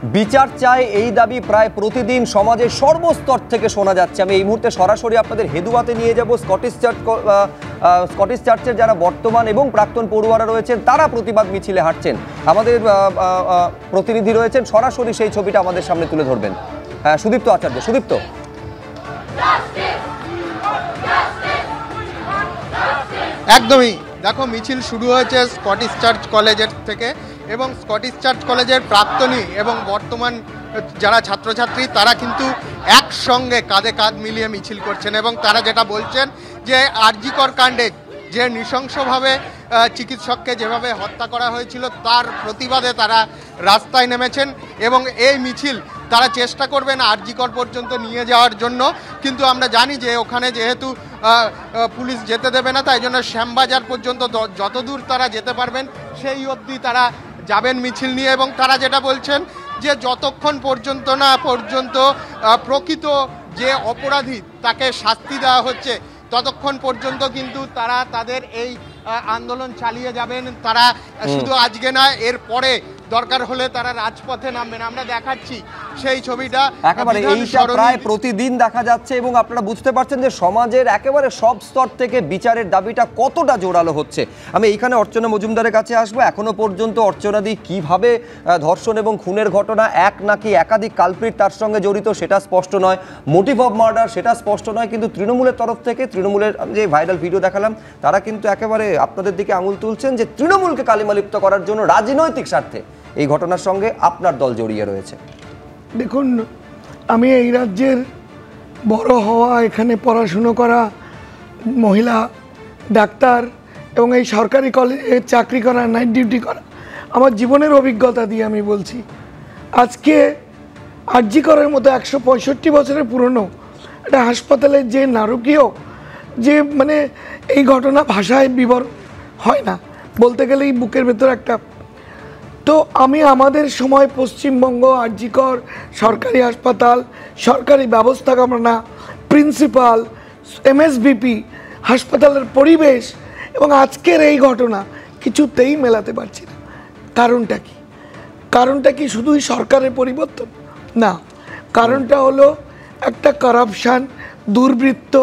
বিচার চাই এই দাবি প্রায় প্রতিদিন সমাজের সর্বস্তর থেকে শোনা যাচ্ছে। আমি এই মুহূর্তে সরাসরি আপনাদের হেদুয়াতে নিয়ে যাব। স্কটিশ চার্চের যারা বর্তমান এবং প্রাক্তন পড়ুয়ারা রয়েছেন তারা প্রতিবাদ মিছিলে হাঁটছেন। আমাদের প্রতিনিধি রয়েছেন, সরাসরি সেই ছবিটা আমাদের সামনে তুলে ধরবেন। হ্যাঁ, সুদীপ্ত আচার্য। সুদীপ্ত, একদমই দেখো, মিছিল শুরু হয়েছে স্কটিশ চার্চ কলেজের থেকে এবং স্কটিশ চার্চ কলেজের প্রাক্তনী এবং বর্তমান যারা ছাত্রছাত্রী তারা কিন্তু একসঙ্গে কাঁধে কাঁধ মিলিয়ে মিছিল করছেন এবং তারা যেটা বলছেন যে আরজিকর কাণ্ডে যে নৃশংসভাবে চিকিৎসককে যেভাবে হত্যা করা হয়েছিল তার প্রতিবাদে তারা রাস্তায় নেমেছেন এবং এই মিছিল তারা চেষ্টা করবেন আরজিকর পর্যন্ত নিয়ে যাওয়ার জন্য। কিন্তু আমরা জানি যে ওখানে যেহেতু পুলিশ যেতে দেবে না, তাই জন্য শ্যামবাজার পর্যন্ত যতদূর তারা যেতে পারবেন সেই অবধি তারা যাবেন মিছিল নিয়ে। এবং তারা যেটা বলছেন যে যতক্ষণ পর্যন্ত না প্রকৃত যে অপরাধী তাকে শাস্তি দেওয়া হচ্ছে ততক্ষণ পর্যন্ত কিন্তু তারা তাদের এই আন্দোলন চালিয়ে যাবেন। তারা শুধু আজকে নয়, এরপরে দরকার হলে তারা রাজপথে নামবেন। আমরা দেখাচ্ছি সেই ছবিটা, একেবারে এইটা প্রায় প্রতিদিন দেখা যাচ্ছে এবং আপনারা বুঝতে পারছেন যে সমাজের একেবারে সব স্তর থেকে বিচারের দাবিটা কতটা জোরালো হচ্ছে। আমি এইখানে অর্চনা মজুমদারের কাছে আসবো। এখনো পর্যন্ত অর্চনাদি কিভাবে ধর্ষণ এবং খুনের ঘটনা এক নাকি একাধিক কালপ্রিট তার সঙ্গে জড়িত সেটা স্পষ্ট নয়, মোটিভ অফ মার্ডার সেটা স্পষ্ট নয়, কিন্তু তৃণমূলের তরফ থেকে, তৃণমূলের যে ভাইরাল ভিডিও দেখালাম, তারা কিন্তু একেবারে আপনাদের দিকে আঙুল তুলছেন যে তৃণমূলকে কালিমালিপ্ত করার জন্য রাজনৈতিক স্বার্থে এই ঘটনার সঙ্গে আপনার দল জড়িয়ে রয়েছে। দেখুন, আমি এই রাজ্যের বড় হওয়া, এখানে পড়াশুনো করা, মহিলা ডাক্তার এবং এই সরকারি কলেজে চাকরি করা, নাইট ডিউটি করা, আমার জীবনের অভিজ্ঞতা দিয়ে আমি বলছি, আজকে আরজি করার মতো 165 বছরের পুরনো একটা হাসপাতালের যে নারকীয় যে মানে এই ঘটনা ভাষায় বিবরণ হয় না, বলতে গেলেই বুকের ভেতর একটা। তো আমি আমাদের সময় পশ্চিমবঙ্গ আরজি কর সরকারি হাসপাতাল, সরকারি ব্যবস্থাপনা, প্রিন্সিপাল, এমএসবিপি, হাসপাতালের পরিবেশ এবং আজকের এই ঘটনা কিছুতেই মেলাতে পারছি না। কারণটা কি শুধুই সরকারের পরিবর্তন? না, কারণটা হলো একটা কারাপশান, দুর্বৃত্ত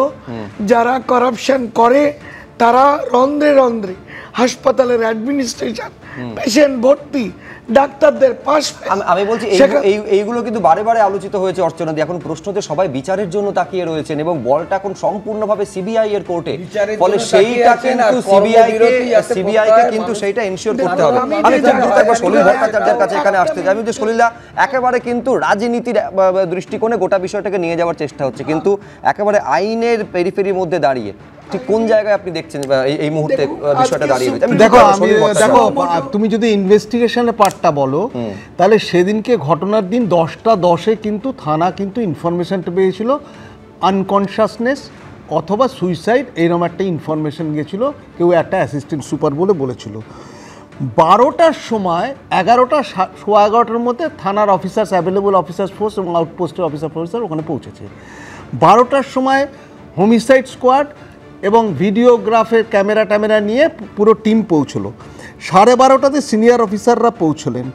যারা কারাপশান করে তারা রন্ধ্রে রন্ধ্রে হাসপাতালের অ্যাডমিনিস্ট্রেশন, পেশেন্ট ভর্তি, ডাক্তারদের পাশ। আমি বলছি এইগুলো কিন্তু বারে বারে আলোচিত হয়েছে অর্চনা দি। এখন প্রশ্নতে সবাই বিচারের জন্য তাকিয়ে রয়েছেন এবং বলটা এখন সম্পূর্ণভাবে সিবিআই এর কোর্টে, ফলে সেইটা কিন্তু সিবিআইকে কিন্তু সেইটা এনশিওর করতে হবে। আমি একবার সলিল ভট্টাচার্যের কাছে এখানে আসতে চাই। আমি যে সলিলদা, একেবারে কিন্তু রাজনীতির দৃষ্টিকোণে গোটা বিষয়টাকে নিয়ে যাওয়ার চেষ্টা হচ্ছে, কিন্তু একেবারে আইনের পেরিফেরির মধ্যে দাঁড়িয়ে ঠিক কোন জায়গায় আপনি দেখছেন এই মুহূর্তে বিষয়টা দাঁড়িয়ে রয়েছে? দেখো, তুমি যদি ইনভেস্টিগেশনের পার্টটা বলো, তাহলে সেদিনকে ঘটনার দিন 10:10 কিন্তু থানা কিন্তু ইনফরমেশনটা পেয়েছিল আনকনশাসনেস অথবা সুইসাইড, এইরকম একটা ইনফরমেশন গিয়েছিল, কেউ একটা অ্যাসিস্ট্যান্ট সুপার বলেছিল। 12টার সময় 11টার মধ্যে থানার অফিসার্স, অ্যাভেলেবল অফিসার্স ফোর্স এবং আউটপোস্টের অফিসার ওখানে পৌঁছেছে। 12টার সময় হোমিসাইড স্কোয়াড এবং ভিডিওগ্রাফের ক্যামেরা নিয়ে পুরো টিম পৌঁছলো। 12:30টাতে সিনিয়র অফিসাররা পৌঁছলেন।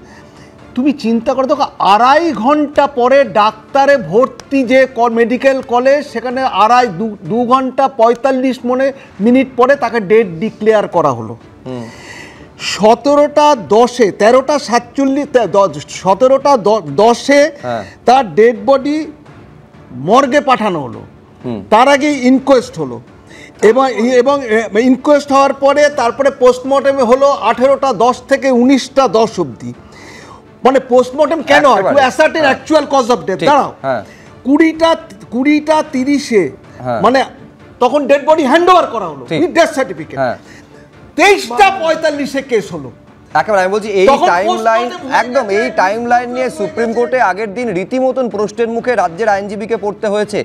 তুমি চিন্তা করে দেখো, 2.5 ঘন্টা পরে ডাক্তারে ভর্তি যে মেডিকেল কলেজ, সেখানে 2 ঘন্টা 45 মিনিট পরে তাকে ডেট ডিক্লেয়ার করা হলো। 17:10 17:10 তার ডেড বডি মর্গে পাঠানো হলো। তার আগে ইনকোয়েস্ট হলো এবং ইনকোয়েস্ট হওয়ার পরে তারপরে পোস্টমর্টেমে হলো 18:10 থেকে 19:10 অবধি। মানে পোস্টমর্টেম কেন হয়? To ascertain actual cause of death. দাঁড়াও, 20:30 মানে তখন ডেড বডি হ্যান্ড ওভার করা হলো উইথ ডেথ সার্টিফিকেট। 23:45 কেস হলো। একেবারে আমি বলছি এই টাইমলাইন, একদম এই টাইমলাইন নিয়ে সুপ্রিম কোর্টে আগের দিন রীতিমতন প্রশ্নের মুখে রাজ্যের আইনজীবীকে পড়তে হয়েছে।